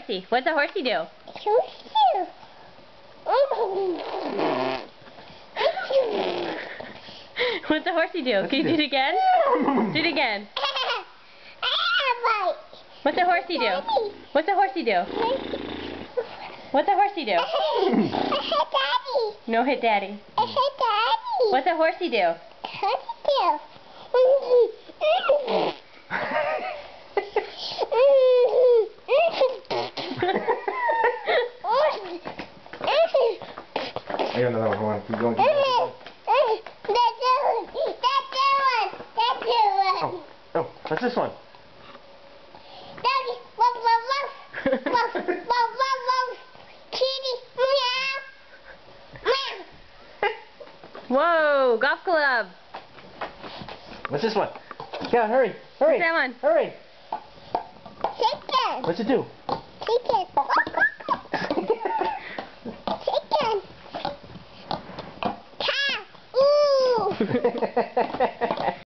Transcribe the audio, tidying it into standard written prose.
horsey. What's a horsey do? What's a horsey do? Can you do it again? Do it again. What's a horsey do? What's a horsey do? What's a horsey do? No, hit daddy. What's a horsey do? I got another one. Hold on. Keep going. Oh, what's this one? Whoa, golf club. What's this one? Yeah, hurry, hurry. What's that one? Hurry. Chicken. What's it do? Chicken. Cat. Ooh.